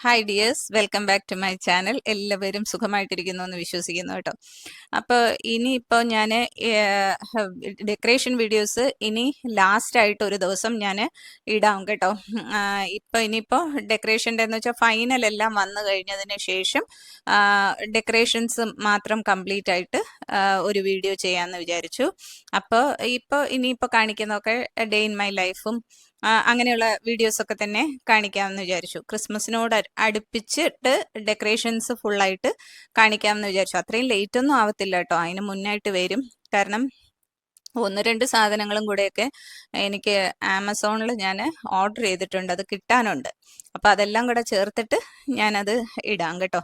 Hi dears, welcome back to my channel. എല്ലാവരും സുഖമായിട്ടിരിക്കുന്നു എന്ന് വിശ്വസിക്കുന്നു കേട്ടോ. അപ്പോൾ ഇനിയിപ്പോൾ ഞാൻ ഡെക്കറേഷൻ വീഡിയോസ് ഇനി ലാസ്റ്റ് ആയിട്ട് ഒരു ദിവസം ഞാൻ ഇടാം കേട്ടോ. ഇനിയിപ്പോൾ ഡെക്കറേഷൻ്റെ എന്ന് വെച്ചാൽ ഫൈനൽ എല്ലാം വന്നു കഴിഞ്ഞതിന് ശേഷം ഡെക്കറേഷൻസ് മാത്രം കംപ്ലീറ്റ് ആയിട്ട് ഒരു വീഡിയോ ചെയ്യാമെന്ന് വിചാരിച്ചു. അപ്പോൾ ഇനിയിപ്പോൾ കാണിക്കുന്നതൊക്കെ ഡേ ഇൻ മൈ ലൈഫും അങ്ങനെയുള്ള വീഡിയോസ് ഒക്കെ തന്നെ കാണിക്കാമെന്ന് വിചാരിച്ചു. ക്രിസ്മസിനോട് അടുപ്പിച്ചിട്ട് ഡെക്കറേഷൻസ് ഫുള്ളായിട്ട് കാണിക്കാമെന്ന് വിചാരിച്ചു. അത്രയും ലേറ്റ് ഒന്നും ആവത്തില്ല കേട്ടോ, അതിന് മുന്നായിട്ട് വരും. കാരണം 1-2 സാധനങ്ങളും കൂടെയൊക്കെ എനിക്ക് ആമസോണിൽ ഞാൻ ഓർഡർ ചെയ്തിട്ടുണ്ട്, അത് കിട്ടാനുണ്ട്. അപ്പോൾ അതെല്ലാം കൂടെ ചേർത്തിട്ട് ഞാനത് ഇടാം കേട്ടോ.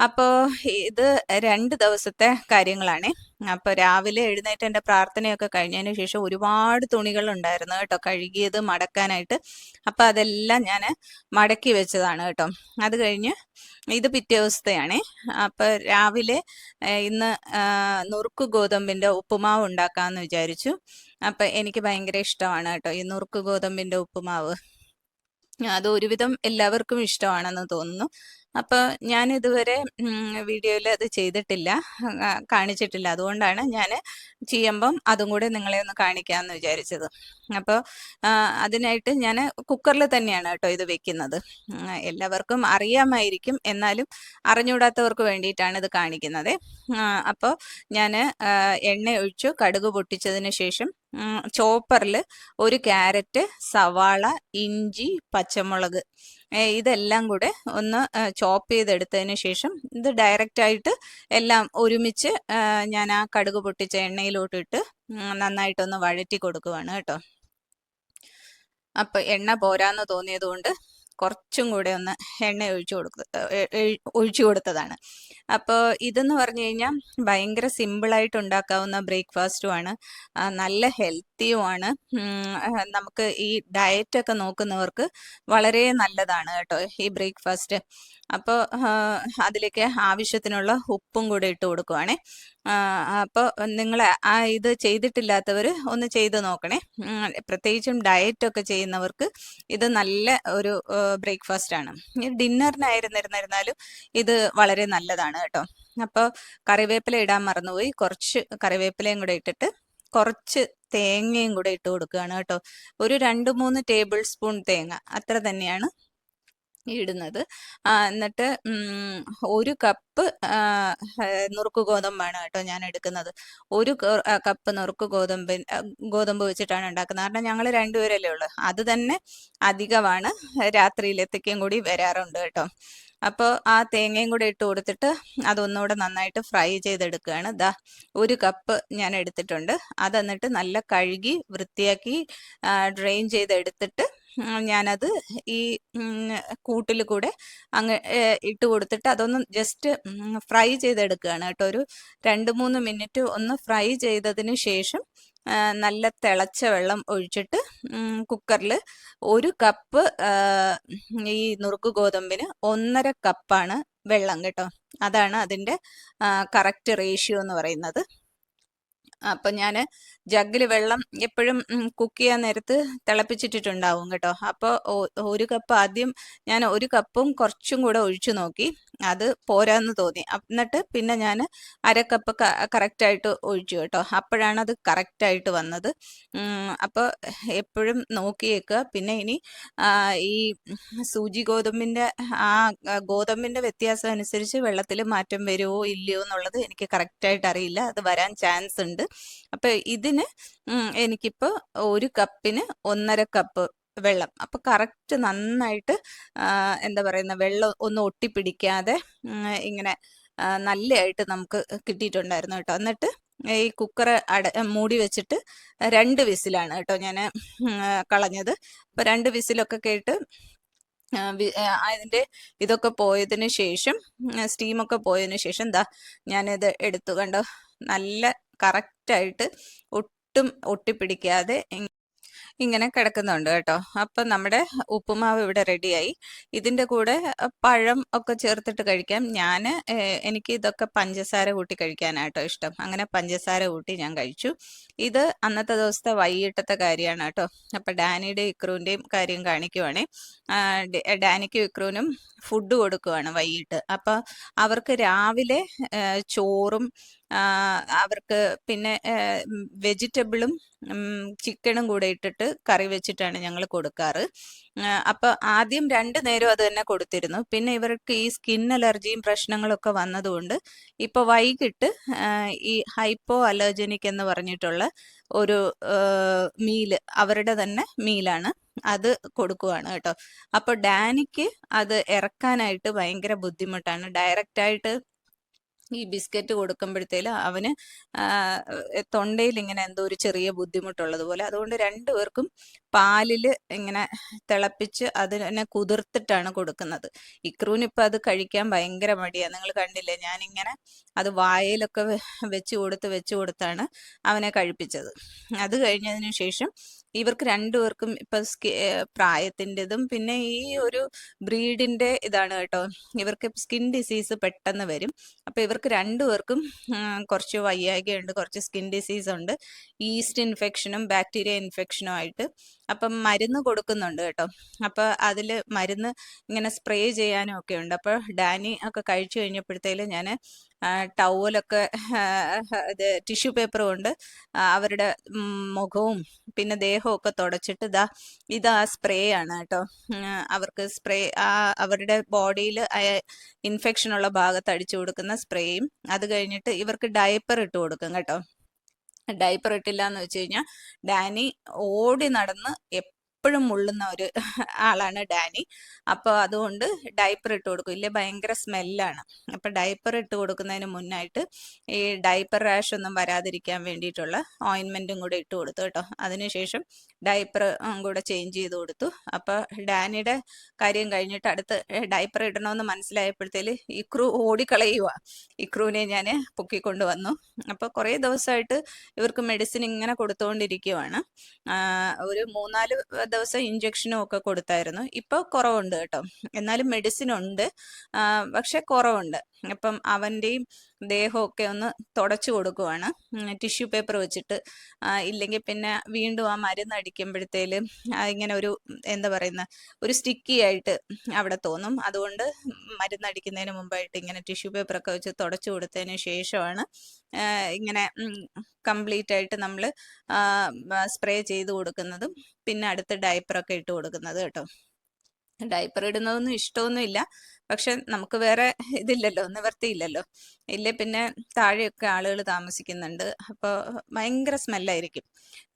അപ്പോൾ ഇത് 2 ദിവസത്തെ കാര്യങ്ങളാണ്. അപ്പോൾ രാവിലെ എഴുന്നേറ്റ് എൻ്റെ പ്രാർത്ഥനയൊക്കെ കഴിഞ്ഞതിന് ശേഷം ഒരുപാട് തുണികൾ ഉണ്ടായിരുന്നു കേട്ടോ, കഴുകിയത് മടക്കാനായിട്ട്. അപ്പോൾ അതെല്ലാം ഞാൻ മടക്കി വെച്ചതാണ് കേട്ടോ. അത് കഴിഞ്ഞ് ഇത് പിറ്റേ ദിവസത്തെയാണേ. അപ്പോൾ രാവിലെ ഇന്ന് നുറുക്ക് ഗോതമ്പിൻ്റെ ഉപ്പുമാവ് ഉണ്ടാക്കാമെന്ന് വിചാരിച്ചു. അപ്പോൾ എനിക്ക് ഭയങ്കര ഇഷ്ടമാണ് കേട്ടോ ഈ നുറുക്ക് ഗോതമ്പിൻ്റെ ഉപ്പുമാവ്. അത് ഒരുവിധം എല്ലാവർക്കും ഇഷ്ടമാണെന്ന് തോന്നുന്നു. അപ്പോൾ ഞാൻ ഇതുവരെ വീഡിയോയിൽ അത് ചെയ്തിട്ടില്ല, കാണിച്ചിട്ടില്ല. അതുകൊണ്ടാണ് ഞാൻ ചെയ്യുമ്പം അതും കൂടെ നിങ്ങളെ ഒന്ന് കാണിക്കാമെന്ന് വിചാരിച്ചത്. അപ്പോൾ അതിനായിട്ട് ഞാൻ കുക്കറിൽ തന്നെയാണ് കേട്ടോ ഇത് വെക്കുന്നത്. എല്ലാവർക്കും അറിയാമായിരിക്കും, എന്നാലും അറിഞ്ഞുകൂടാത്തവർക്ക് വേണ്ടിയിട്ടാണ് ഇത് കാണിക്കുന്നത്. അപ്പോൾ ഞാൻ എണ്ണ ഒഴിച്ചു, കടുക് പൊട്ടിച്ചതിന് ശേഷം ചോപ്പറിൽ ഒരു ക്യാരറ്റ്, സവാള, ഇഞ്ചി, പച്ചമുളക് ഇതെല്ലാം കൂടെ ഒന്ന് ചോപ്പ് ചെയ്തെടുത്തതിന് ശേഷം ഇത് ഡയറക്റ്റായിട്ട് എല്ലാം ഒരുമിച്ച് ഞാൻ ആ കടുക് പൊട്ടിച്ച എണ്ണയിലോട്ടിട്ട് നന്നായിട്ടൊന്ന് വഴറ്റി കൊടുക്കുവാണ് കേട്ടോ. അപ്പം എണ്ണ പോരാന്ന് തോന്നിയത് കൊണ്ട് കുറച്ചും കൂടെ ഒന്ന് എണ്ണ ഒഴിച്ചു കൊടുത്തതാണ്. അപ്പോൾ ഇതെന്ന് പറഞ്ഞു കഴിഞ്ഞാൽ ഭയങ്കര സിമ്പിളായിട്ട് ഉണ്ടാക്കാവുന്ന ബ്രേക്ക്ഫാസ്റ്റുമാണ്, നല്ല ഹെൽത്തിയുമാണ്. നമുക്ക് ഈ ഡയറ്റൊക്കെ നോക്കുന്നവർക്ക് വളരെ നല്ലതാണ് കേട്ടോ ഈ ബ്രേക്ക്ഫാസ്റ്റ്. അപ്പോൾ അതിലേക്ക് ആവശ്യത്തിനുള്ള ഉപ്പും കൂടെ ഇട്ട് കൊടുക്കുവാണേ. അപ്പോൾ നിങ്ങൾ ഇത് ചെയ്തിട്ടില്ലാത്തവർ ഒന്ന് ചെയ്ത് നോക്കണേ. പ്രത്യേകിച്ചും ഡയറ്റൊക്കെ ചെയ്യുന്നവർക്ക് ഇത് നല്ല ഒരു ബ്രേക്ക്ഫാസ്റ്റ് ആണ്. ഡിന്നറിനായിരുന്നിരുന്നാലും ഇത് വളരെ നല്ലതാണ് കേട്ടോ. അപ്പോൾ കറിവേപ്പില ഇടാൻ മറന്നുപോയി, കുറച്ച് കറിവേപ്പിലയും കൂടെ ഇട്ടിട്ട് കുറച്ച് തേങ്ങയും കൂടെ ഇട്ട് കൊടുക്കുകയാണ് കേട്ടോ. ഒരു 2-3 ടേബിൾ സ്പൂൺ തേങ്ങ അത്ര തന്നെയാണ് ഇടുന്നത്. എന്നിട്ട് 1 കപ്പ് നുറുക്ക് ഗോതമ്പാണ് കേട്ടോ ഞാൻ എടുക്കുന്നത്. 1 കപ്പ് നുറുക്ക് ഗോതമ്പ് വെച്ചിട്ടാണ് ഉണ്ടാക്കുന്നത്. കാരണം ഞങ്ങൾ 2 പേരല്ലേ ഉള്ളൂ, അത് തന്നെ അധികമാണ്, രാത്രിയിലത്തേക്കും കൂടി വരാറുണ്ട് കേട്ടോ. അപ്പോൾ ആ തേങ്ങയും കൂടെ ഇട്ട് കൊടുത്തിട്ട് അതൊന്നുകൂടെ നന്നായിട്ട് ഫ്രൈ ചെയ്തെടുക്കുകയാണ്. 1 കപ്പ് ഞാൻ എടുത്തിട്ടുണ്ട്. അത് എന്നിട്ട് നല്ല കഴുകി വൃത്തിയാക്കി ഡ്രെയിൻ ചെയ്തെടുത്തിട്ട് ഞാനത് ഈ കൂട്ടിൽ കൂടെ അങ്ങ് ഇട്ട് കൊടുത്തിട്ട് അതൊന്ന് ജസ്റ്റ് ഫ്രൈ ചെയ്തെടുക്കുകയാണ് കേട്ടോ. ഒരു 2-3 മിനിറ്റ് ഒന്ന് ഫ്രൈ ചെയ്തതിന് ശേഷം നല്ല തിളച്ച വെള്ളം ഒഴിച്ചിട്ട് കുക്കറിൽ 1 കപ്പ് ഈ നുറുക്ക് ഗോതമ്പിന് 1.5 കപ്പാണ് വെള്ളം കേട്ടോ. അതാണ് അതിൻ്റെ കറക്റ്റ് റേഷ്യോ എന്ന് പറയുന്നത്. അപ്പം ഞാൻ ജഗ്ഗിൽ വെള്ളം എപ്പോഴും കുക്ക് ചെയ്യാൻ നേരത്ത് തിളപ്പിച്ചിട്ടിട്ടുണ്ടാവും കേട്ടോ. അപ്പോൾ 1 കപ്പ് ആദ്യം ഞാൻ 1 കപ്പും കുറച്ചും കൂടെ ഒഴിച്ചു നോക്കി, അത് പോരാന്ന് തോന്നി. എന്നിട്ട് പിന്നെ ഞാൻ 1/2 കപ്പ് കറക്റ്റായിട്ട് ഒഴിച്ചു കേട്ടോ. അപ്പോഴാണ് അത് കറക്റ്റായിട്ട് വന്നത്. അപ്പോൾ എപ്പോഴും നോക്കിയേക്കുക. പിന്നെ ഇനി ഈ സൂചി ഗോതമ്പിൻ്റെ ഗോതമ്പിൻ്റെ വ്യത്യാസം അനുസരിച്ച് വെള്ളത്തിൽ മാറ്റം വരുമോ ഇല്ലയോ എന്നുള്ളത് എനിക്ക് കറക്റ്റായിട്ട് അറിയില്ല, അത് വരാൻ ചാൻസ് ഉണ്ട്. അപ്പോൾ ഇതിന് എനിക്കിപ്പോൾ 1 കപ്പിന് 1.5 കപ്പ് വെള്ളം. അപ്പോൾ കറക്റ്റ് നന്നായിട്ട് എന്താ പറയുന്ന വെള്ളം ഒന്നും ഒട്ടിപ്പിടിക്കാതെ ഇങ്ങനെ നല്ലതായിട്ട് നമുക്ക് കിട്ടിയിട്ടുണ്ടായിരുന്നു കേട്ടോ. എന്നിട്ട് ഈ കുക്കർ മൂടി വെച്ചിട്ട് 2 വിസിലാണ് കേട്ടോ ഞാൻ കളഞ്ഞത്. അപ്പോൾ 2 വിസിലൊക്കെ കേട്ട് അതിൻ്റെ ഇതൊക്കെ പോയതിന് ശേഷം, സ്റ്റീമൊക്കെ പോയതിന് ശേഷം ഞാനിത് എടുത്തു. കണ്ടോ, നല്ല കറക്റ്റായിട്ട് ഒട്ടും ഒട്ടിപ്പിടിക്കാതെ ഇങ്ങനെ കിടക്കുന്നുണ്ട് കേട്ടോ. അപ്പം നമ്മുടെ ഉപ്പുമാവ് ഇവിടെ റെഡിയായി. ഇതിൻ്റെ കൂടെ പഴം ഒക്കെ ചേർത്തിട്ട് കഴിക്കാം. എനിക്ക് ഇതൊക്കെ പഞ്ചസാര കൂട്ടി കഴിക്കാനാട്ടോ ഇഷ്ടം. അങ്ങനെ പഞ്ചസാര കൂട്ടി ഞാൻ കഴിച്ചു. ഇത് അന്നത്തെ ദിവസത്തെ വൈകിട്ടത്തെ കാര്യമാണ് കേട്ടോ. അപ്പം ഡാനിയുടെ ഇക്രൂൻ്റെയും കാര്യം കാണിക്കുവാണേ. ഡാനിക്കും ഇക്രൂനും ഫുഡ് കൊടുക്കുവാണ് വൈകിട്ട്. അപ്പോൾ അവർക്ക് രാവിലെ ചോറും അവർക്ക് പിന്നെ വെജിറ്റബിളും ചിക്കനും കൂടെ ഇട്ടിട്ട് കറി വെച്ചിട്ടാണ് ഞങ്ങൾ കൊടുക്കാറ്. അപ്പോൾ ആദ്യം 2 നേരം അത് തന്നെ കൊടുത്തിരുന്നു. പിന്നെ ഇവർക്ക് ഈ സ്കിൻ അലർജിയും പ്രശ്നങ്ങളൊക്കെ വന്നതുകൊണ്ട് ഇപ്പോൾ വൈകിട്ട് ഈ ഹൈപ്പോ അലർജനിക് എന്ന് പറഞ്ഞിട്ടുള്ള ഒരു മീല്, അവരുടെ തന്നെ മീലാണ്, അത് കൊടുക്കുവാണ് കേട്ടോ. അപ്പോൾ ഡാനിക്ക് അത് ഇറക്കാനായിട്ട് ഭയങ്കര ബുദ്ധിമുട്ടാണ്. ഡയറക്റ്റായിട്ട് ഈ ബിസ്ക്കറ്റ് കൊടുക്കുമ്പോഴത്തേലും അവന് തൊണ്ടയിൽ ഇങ്ങനെ എന്തോ ഒരു ചെറിയ ബുദ്ധിമുട്ടുള്ളത് പോലെ. അതുകൊണ്ട് 2 പേർക്കും പാലിൽ ഇങ്ങനെ തിളപ്പിച്ച് അതിനെ കുതിർത്തിട്ടാണ് കൊടുക്കുന്നത്. ഇക്രൂന് ഇപ്പം അത് കഴിക്കാൻ ഭയങ്കര മടിയാണ്. നിങ്ങൾ കണ്ടില്ലേ, ഞാനിങ്ങനെ അത് വായയിലൊക്കെ വെച്ച് കൊടുത്താണ് അവനെ കഴിപ്പിച്ചത്. അത് കഴിഞ്ഞതിന് ശേഷം ഇവർക്ക് 2 പേർക്കും ഇപ്പം പ്രായത്തിൻ്റെതും പിന്നെ ഈ ഒരു ബ്രീഡിൻ്റെ ഇതാണ് കേട്ടോ. ഇവർക്ക് സ്കിൻ ഡിസീസ് പെട്ടെന്ന് വരും. അപ്പോൾ ഇവർക്ക് 2 പേർക്കും കുറച്ച് വയ്യായ്കയുണ്ട്, കുറച്ച് സ്കിൻ ഡിസീസ് ഉണ്ട്, ഈസ്റ്റ് ഇൻഫെക്ഷനും ബാക്ടീരിയ ഇൻഫെക്ഷനും ആയിട്ട്. അപ്പം മരുന്ന് കൊടുക്കുന്നുണ്ട് കേട്ടോ. അപ്പോൾ അതിൽ മരുന്ന് ഇങ്ങനെ സ്പ്രേ ചെയ്യാനും ഒക്കെ ഉണ്ട്. അപ്പോൾ ഡാനി ഒക്കെ കഴിച്ചു കഴിഞ്ഞപ്പോഴത്തേലും ഞാൻ ടവലൊക്കെ ഇത് ടിഷ്യൂ പേപ്പർ കൊണ്ട് അവരുടെ മുഖവും പിന്നെ ദേഹവും ഒക്കെ തുടച്ചിട്ട് ഇതാ സ്പ്രേ ആണ് കേട്ടോ. അവർക്ക് സ്പ്രേ അവരുടെ ബോഡിയിൽ ഇൻഫെക്ഷൻ ഉള്ള ഭാഗത്ത് അടിച്ചു കൊടുക്കുന്ന സ്പ്രേയും. അത് കഴിഞ്ഞിട്ട് ഇവർക്ക് ഡയപ്പർ ഇട്ട് കൊടുക്കും കേട്ടോ. ഡയപ്പർ ഇട്ടില്ല എന്ന് വെച്ച് കഴിഞ്ഞാൽ ഡാനി ഓടി നടന്ന് എപ്പോഴും മുള്ളുന്ന ഒരു ആളാണ് ഡാനി. അപ്പോൾ അതുകൊണ്ട് ഡയപ്പർ ഇട്ട് കൊടുക്കും, ഇല്ലേ ഭയങ്കര സ്മെല്ലാണ്. അപ്പോൾ ഡയപ്പർ ഇട്ട് കൊടുക്കുന്നതിന് മുന്നായിട്ട് ഈ ഡയപ്പർ റാഷ് ഒന്നും വരാതിരിക്കാൻ വേണ്ടിയിട്ടുള്ള ഓയിൻമെൻറ്റും കൂടെ ഇട്ട് കൊടുത്തു കേട്ടോ. അതിനുശേഷം ഡയപ്പർ കൂടെ ചേഞ്ച് ചെയ്ത് കൊടുത്തു. അപ്പോൾ ഡാനിയുടെ കാര്യം കഴിഞ്ഞിട്ട് അടുത്ത് ഡയപ്പർ ഇടണമെന്ന് മനസ്സിലായപ്പോഴത്തേല് ഇക്രു ഓടിക്കളയുക. ഇക്രുവിനെ ഞാൻ പൊക്കിക്കൊണ്ട് വന്നു. അപ്പോൾ കുറേ ദിവസമായിട്ട് ഇവർക്ക് മെഡിസിൻ ഇങ്ങനെ കൊടുത്തുകൊണ്ടിരിക്കുവാണ്. ഒരു 3-4 ദിവസം ഇഞ്ചക്ഷനും ഒക്കെ കൊടുത്തായിരുന്നു. ഇപ്പോൾ കുറവുണ്ട് കേട്ടോ. എന്നാലും മെഡിസിൻ ഉണ്ട്, പക്ഷെ കുറവുണ്ട്. അപ്പം അവൻ്റെയും ദേഹമൊക്കെ ഒന്ന് തുടച്ചു കൊടുക്കുവാണ് ടിഷ്യൂ പേപ്പർ വെച്ചിട്ട്. ഇല്ലെങ്കിൽ പിന്നെ വീണ്ടും ആ മരുന്ന് അടിക്കുമ്പോഴത്തേലും ഇങ്ങനെ ഒരു എന്താ പറയുന്ന ഒരു സ്റ്റിക്കി ആയിട്ട് അവിടെ തോന്നും. അതുകൊണ്ട് മരുന്നടിക്കുന്നതിന് മുമ്പായിട്ട് ഇങ്ങനെ ടിഷ്യൂ പേപ്പറൊക്കെ വെച്ച് തുടച്ചു കൊടുത്തതിന് ശേഷമാണ് ഇങ്ങനെ കംപ്ലീറ്റ് ആയിട്ട് നമ്മൾ സ്പ്രേ ചെയ്ത് കൊടുക്കുന്നതും പിന്നെ അടുത്ത് ഡയപ്പറൊക്കെ ഇട്ട് കൊടുക്കുന്നത് കേട്ടോ. ഡയപ്പർ ഇടുന്നതൊന്നും ഇഷ്ടമൊന്നുമില്ല, പക്ഷെ നമുക്ക് വേറെ ഇതില്ലല്ലോ, നിവർത്തിയില്ലല്ലോ. ഇല്ലേ പിന്നെ താഴെയൊക്കെ ആളുകൾ താമസിക്കുന്നുണ്ട്, അപ്പോൾ ഭയങ്കര സ്മെല്ലായിരിക്കും.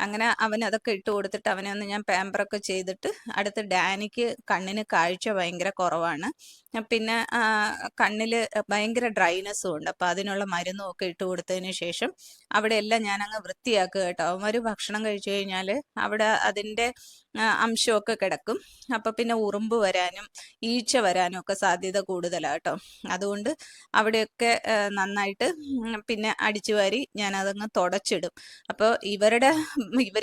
അങ്ങനെ അവൻ അതൊക്കെ ഇട്ട് കൊടുത്തിട്ട് അവനെ ഒന്ന് ഞാൻ പാമ്പറൊക്കെ ചെയ്തിട്ട് അടുത്ത് ഡാനിക്ക് കണ്ണിന് കാഴ്ച ഭയങ്കര കുറവാണ്. പിന്നെ കണ്ണിൽ ഭയങ്കര ഡ്രൈനെസ്സും ഉണ്ട്. അപ്പോൾ അതിനുള്ള മരുന്നും ഒക്കെ ഇട്ട് കൊടുത്തതിന് ശേഷം അവിടെ എല്ലാം ഞാനങ്ങ് വൃത്തിയാക്കുക കേട്ടോ. അവന്മാർ ഭക്ഷണം കഴിച്ചു കഴിഞ്ഞാൽ അവിടെ അതിൻ്റെ അംശമൊക്കെ കിടക്കും. അപ്പോൾ പിന്നെ ഉറുമ്പ് വരാനും ഈച്ച വരാനും ഒക്കെ സാധ്യത കൂടുതലാണ് കേട്ടോ. അതുകൊണ്ട് അവിടെയൊക്കെ നന്നായിട്ട് പിന്നെ അടിച്ചു വാരി ഞാനതങ്ങ് തുടച്ചിടും. അപ്പോൾ ഇവർ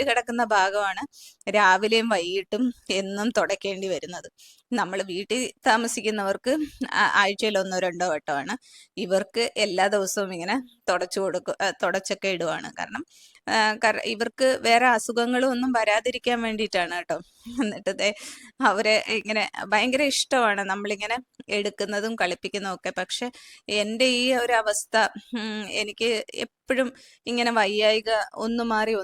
കിടക്കുന്ന ഭാഗമാണ് രാവിലെയും വൈകിട്ടും എന്നും തുടയ്ക്കേണ്ടി വരുന്നത്. നമ്മൾ വീട്ടിൽ താമസിക്കുന്നവർക്ക് ആഴ്ചയിൽ 1-2 വട്ടമാണ്. ഇവർക്ക് എല്ലാ ദിവസവും ഇങ്ങനെ തുടച്ചൊക്കെ ഇടുവാണ്. കാരണം ഇവർക്ക് വേറെ അസുഖങ്ങളും ഒന്നും വരാതിരിക്കാൻ വേണ്ടിയിട്ടാണ് കേട്ടോ. എന്നിട്ട് അവരെ ഇങ്ങനെ ഭയങ്കര ഇഷ്ടമാണ് നമ്മളിങ്ങനെ എടുക്കുന്നതും കളിപ്പിക്കുന്നതും ഒക്കെ. പക്ഷെ എൻ്റെ ഈ ഒരു അവസ്ഥ എനിക്ക് എപ്പോഴും ഇങ്ങനെ വയ്യായിക ഒന്ന് മാറി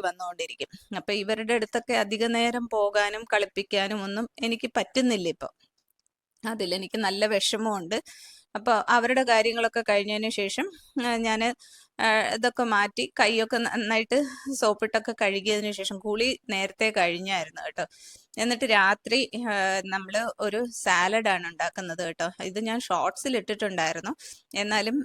വന്നുകൊണ്ടിരിക്കും. അപ്പം ഇവരുടെ അടുത്തൊക്കെ അധിക നേരം പോകാനും കളിപ്പിക്കാനും ഒന്നും എനിക്ക് പറ്റുന്നില്ല ഇപ്പോൾ. അതിലെനിക്ക് നല്ല വിഷമമുണ്ട്. അപ്പോൾ അവരുടെ കാര്യങ്ങളൊക്കെ കഴിഞ്ഞതിന് ശേഷം ഞാൻ ഇതൊക്കെ മാറ്റി കൈയൊക്കെ നന്നായിട്ട് സോപ്പിട്ടൊക്കെ കഴുകിയതിന് ശേഷം കുളി നേരത്തെ കഴിഞ്ഞായിരുന്നു കേട്ടോ. എന്നിട്ട് രാത്രി നമ്മൾ ഒരു സാലഡാണ് ഉണ്ടാക്കുന്നത് കേട്ടോ. ഇത് ഞാൻ ഷോർട്സിൽ ഇട്ടിട്ടുണ്ടായിരുന്നു, എന്നാലും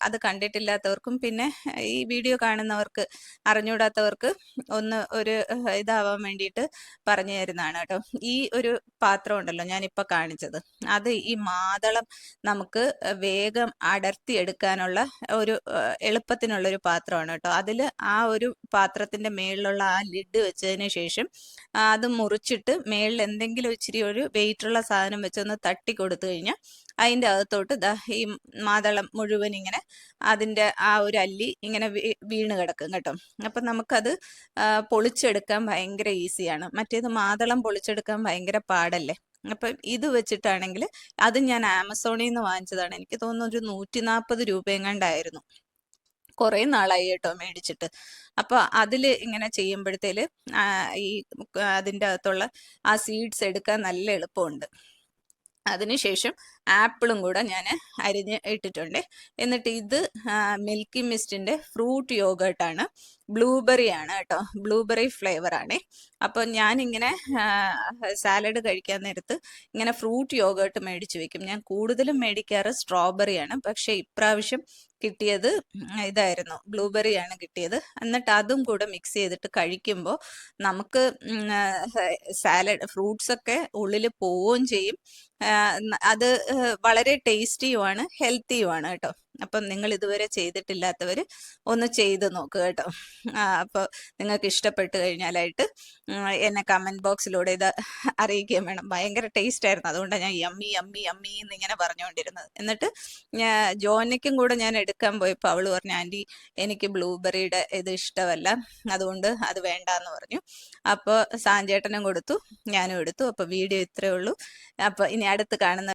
അത് കണ്ടിട്ടില്ലാത്തവർക്കും പിന്നെ ഈ വീഡിയോ കാണുന്നവർക്ക് അറിഞ്ഞൂടാത്തവർക്ക് ഒന്ന് ഒരു ഇതാവാൻ വേണ്ടിയിട്ട് പറഞ്ഞു തരുന്നതാണ് കേട്ടോ. ഈ ഒരു പാത്രം ഉണ്ടല്ലോ ഞാനിപ്പോൾ കാണിച്ചത്, അത് ഈ മാതളം നമുക്ക് വേഗം അടർത്തി എടുക്കാനുള്ള ഒരു എളുപ്പത്തിനുള്ളൊരു പാത്രമാണ് കേട്ടോ. അതിൽ ആ ഒരു പാത്രത്തിൻ്റെ മേളിലുള്ള ആ ലിഡ് വെച്ചതിന് ശേഷം അത് മുറിച്ചിട്ട് മേളിൽ എന്തെങ്കിലും ഇച്ചിരി ഒരു വെയിറ്റുള്ള സാധനം വെച്ചൊന്ന് തട്ടി കൊടുത്തു കഴിഞ്ഞാൽ അതിൻ്റെ അകത്തോട്ട് ഈ മാതളം മുഴുവൻ ഇങ്ങനെ അതിൻ്റെ ആ ഒരു അല്ലി ഇങ്ങനെ വീണ് കിടക്കും കേട്ടോ. അപ്പം നമുക്കത് പൊളിച്ചെടുക്കാൻ ഭയങ്കര ഈസിയാണ്. മറ്റേത് മാതളം പൊളിച്ചെടുക്കാൻ ഭയങ്കര പാടല്ലേ. അപ്പം ഇത് വെച്ചിട്ടാണെങ്കിൽ അത് ഞാൻ ആമസോണിൽ നിന്ന് വാങ്ങിച്ചതാണ്. എനിക്ക് തോന്നുന്നു ഒരു 140 രൂപയെങ്ങാണ്ടായിരുന്നു. കുറേ നാളായി കേട്ടോ മേടിച്ചിട്ട്. അപ്പോൾ അതിൽ ഇങ്ങനെ ചെയ്യുമ്പോഴത്തേൽ ഈ അതിൻ്റെ അകത്തുള്ള ആ സീഡ്സ് എടുക്കാൻ നല്ല എളുപ്പമുണ്ട്. അതിനുശേഷം ആപ്പിളും കൂടെ ഞാൻ അരിഞ്ഞ് ഇട്ടിട്ടുണ്ട്. എന്നിട്ട് ഇത് മിൽക്കി മിസ്റ്റിൻ്റെ ഫ്രൂട്ട് യോഗേർട്ടാണ്, ബ്ലൂബെറി ആണ് കേട്ടോ, ബ്ലൂബെറി ഫ്ലേവറാണേ. അപ്പോൾ ഞാനിങ്ങനെ സാലഡ് കഴിക്കാൻ നേരത്ത് ഇങ്ങനെ ഫ്രൂട്ട് യോഗേർട്ട് മേടിച്ച് വെക്കും. ഞാൻ കൂടുതലും മേടിക്കാറ് സ്ട്രോബെറിയാണ്, പക്ഷേ ഇപ്രാവശ്യം കിട്ടിയത് ഇതായിരുന്നു, ബ്ലൂബെറിയാണ് കിട്ടിയത്. എന്നിട്ട് അതും കൂടെ മിക്സ് ചെയ്തിട്ട് കഴിക്കുമ്പോൾ നമുക്ക് സാലഡ് ഫ്രൂട്ട്സൊക്കെ ഉള്ളിൽ പോവുകയും ചെയ്യും. അത് വളരെ ടേസ്റ്റിയുമാണ്, ഹെൽത്തിയുമാണ് കേട്ടോ. അപ്പം നിങ്ങൾ ഇതുവരെ ചെയ്തിട്ടില്ലാത്തവർ ഒന്ന് ചെയ്ത് നോക്കുക കേട്ടോ. അപ്പോൾ നിങ്ങൾക്ക് ഇഷ്ടപ്പെട്ട് കഴിഞ്ഞാലായിട്ട് എന്നെ കമൻറ്റ് ബോക്സിലൂടെ ഇത് അറിയിക്കുകയും വേണം. ഭയങ്കര ടേസ്റ്റ് ആയിരുന്നു, അതുകൊണ്ടാണ് ഞാൻ യമ്മി യമ്മി യമ്മി എന്നിങ്ങനെ പറഞ്ഞുകൊണ്ടിരുന്നത്. എന്നിട്ട് ജോനയ്ക്കും കൂടെ ഞാൻ എടുക്കാൻ പോയപ്പോൾ അവൾ പറഞ്ഞു, ആൻറ്റി എനിക്ക് ബ്ലൂബെറിയുടെ ഇത് ഇഷ്ടമല്ല, അതുകൊണ്ട് അത് വേണ്ടാന്ന് പറഞ്ഞു. അപ്പോൾ സാഞ്ചേട്ടനും കൊടുത്തു, ഞാനും എടുത്തു. അപ്പോൾ വീഡിയോ ഇത്രയേ ഉള്ളൂ. അപ്പോൾ ഇനി അടുത്ത് കാണുന്ന